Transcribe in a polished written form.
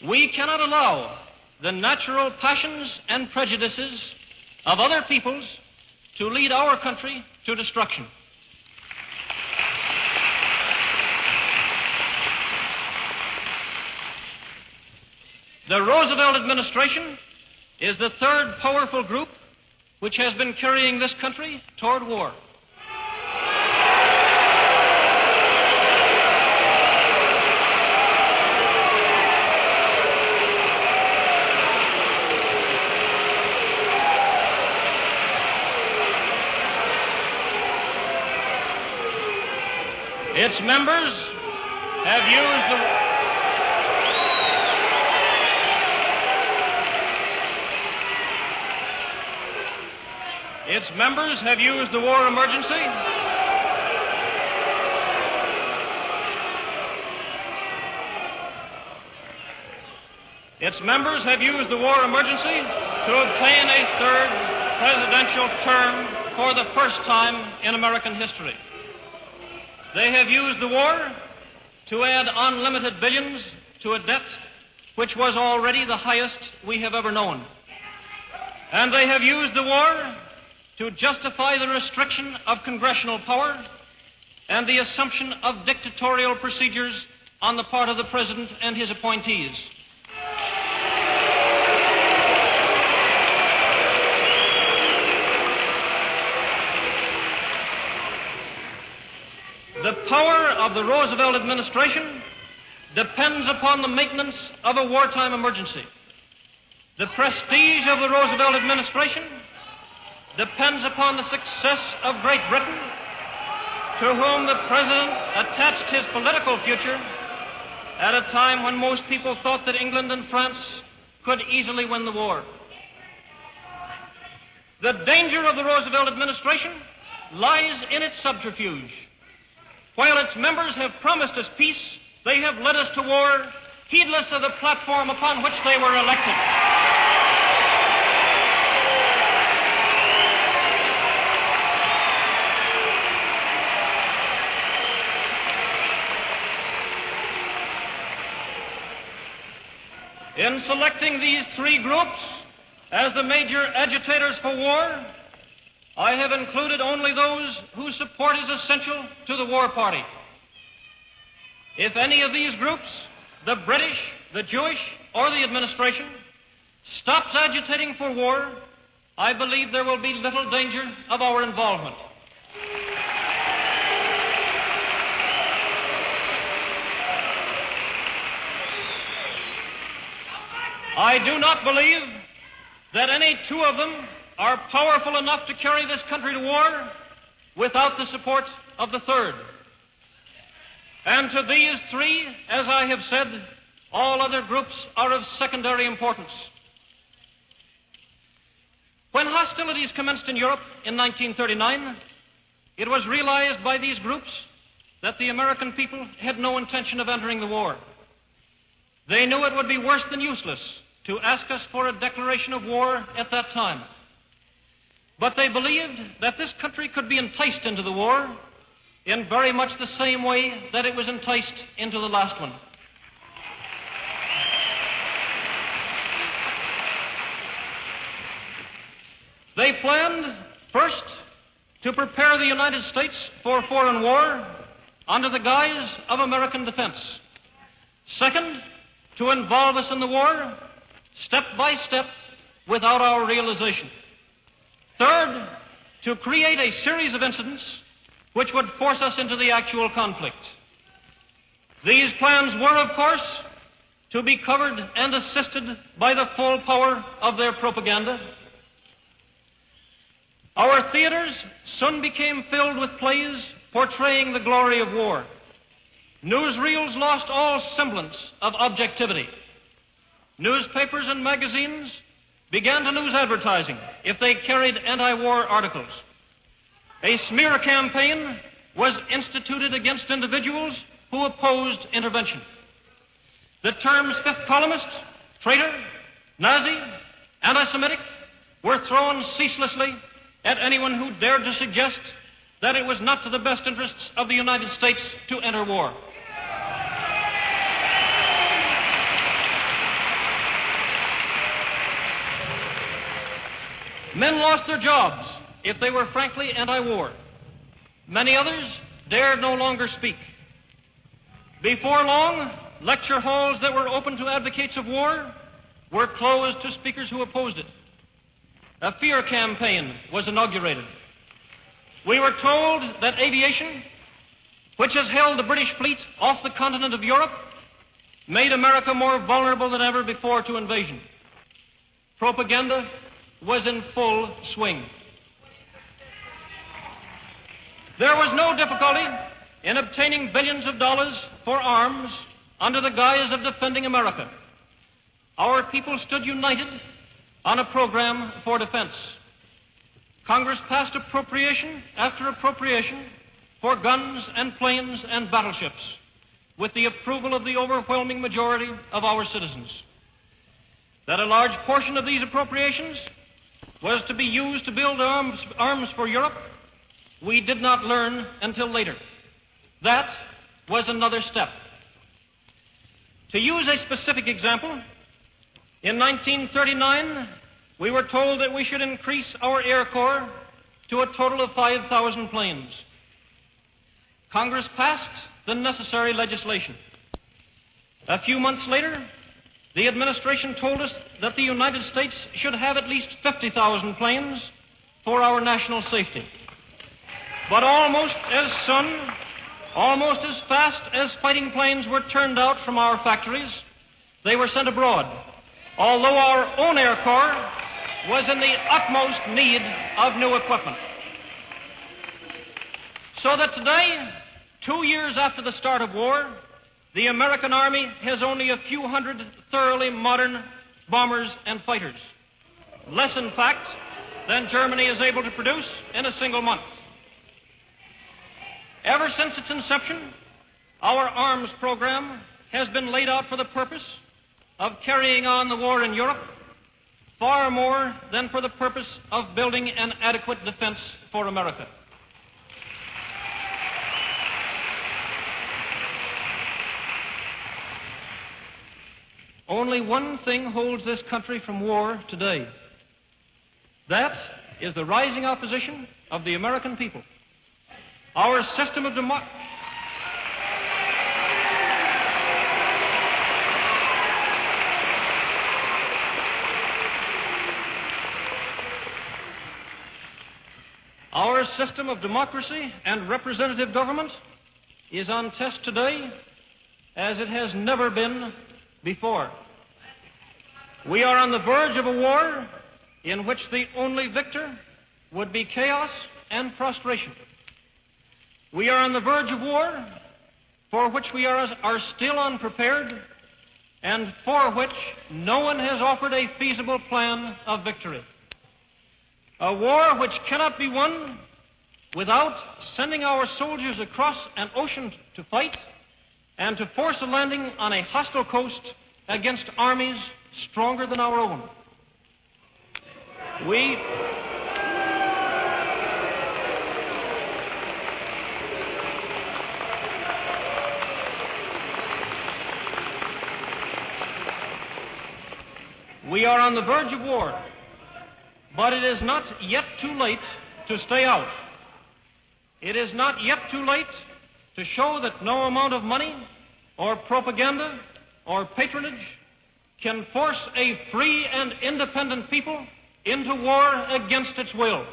We cannot allow the natural passions and prejudices of other peoples to lead our country to destruction. The Roosevelt administration is the third powerful group which has been carrying this country toward war. Its members have used the war emergency to obtain a third presidential term for the first time in American history. They have used the war to add unlimited billions to a debt which was already the highest we have ever known. And they have used the war to justify the restriction of congressional power and the assumption of dictatorial procedures on the part of the President and his appointees. The power of the Roosevelt administration depends upon the maintenance of a wartime emergency. The prestige of the Roosevelt administration depends upon the success of Great Britain, to whom the President attached his political future at a time when most people thought that England and France could easily win the war. The danger of the Roosevelt administration lies in its subterfuge. While its members have promised us peace, they have led us to war, heedless of the platform upon which they were elected. In selecting these three groups as the major agitators for war, I have included only those whose support is essential to the war party. If any of these groups, the British, the Jewish, or the administration, stops agitating for war, I believe there will be little danger of our involvement. I do not believe that any two of them are powerful enough to carry this country to war without the support of the third. And to these three, as I have said, all other groups are of secondary importance. When hostilities commenced in Europe in 1939, it was realized by these groups that the American people had no intention of entering the war. They knew it would be worse than useless to ask us for a declaration of war at that time. But they believed that this country could be enticed into the war in very much the same way that it was enticed into the last one. They planned, first, to prepare the United States for foreign war under the guise of American defense. Second, to involve us in the war step by step without our realization. Third, to create a series of incidents which would force us into the actual conflict. These plans were, of course, to be covered and assisted by the full power of their propaganda. Our theaters soon became filled with plays portraying the glory of war. Newsreels lost all semblance of objectivity. Newspapers and magazines began to lose advertising if they carried anti-war articles. A smear campaign was instituted against individuals who opposed intervention. The terms fifth columnist, traitor, Nazi, anti-Semitic were thrown ceaselessly at anyone who dared to suggest that it was not to the best interests of the United States to enter war. Men lost their jobs if they were frankly anti-war. Many others dared no longer speak. Before long, lecture halls that were open to advocates of war were closed to speakers who opposed it. A fear campaign was inaugurated. We were told that aviation, which has held the British fleet off the continent of Europe, made America more vulnerable than ever before to invasion. Propaganda was in full swing. There was no difficulty in obtaining billions of dollars for arms under the guise of defending America. Our people stood united on a program for defense. Congress passed appropriation after appropriation for guns and planes and battleships with the approval of the overwhelming majority of our citizens. That a large portion of these appropriations was to be used to build arms for Europe, we did not learn until later. That was another step. To use a specific example, in 1939, we were told that we should increase our Air Corps to a total of 5,000 planes. Congress passed the necessary legislation. A few months later, the administration told us that the United States should have at least 50,000 planes for our national safety. But almost as fast as fighting planes were turned out from our factories, they were sent abroad, although our own Air Corps was in the utmost need of new equipment. So that today, 2 years after the start of war, the American Army has only a few hundred thoroughly modern bombers and fighters. Less, in fact, than Germany is able to produce in a single month. Ever since its inception, our arms program has been laid out for the purpose of carrying on the war in Europe far more than for the purpose of building an adequate defense for America. Only one thing holds this country from war today. That is the rising opposition of the American people. Our system of democracy. Our system of democracy and representative government is on test today as it has never been before. We are on the verge of a war in which the only victor would be chaos and prostration. We are on the verge of war for which we are still unprepared and for which no one has offered a feasible plan of victory. A war which cannot be won without sending our soldiers across an ocean to fight and to force a landing on a hostile coast against armies stronger than our own. We are on the verge of war, but it is not yet too late to stay out. It is not yet too late to show that no amount of money or propaganda or patronage can force a free and independent people into war against its will.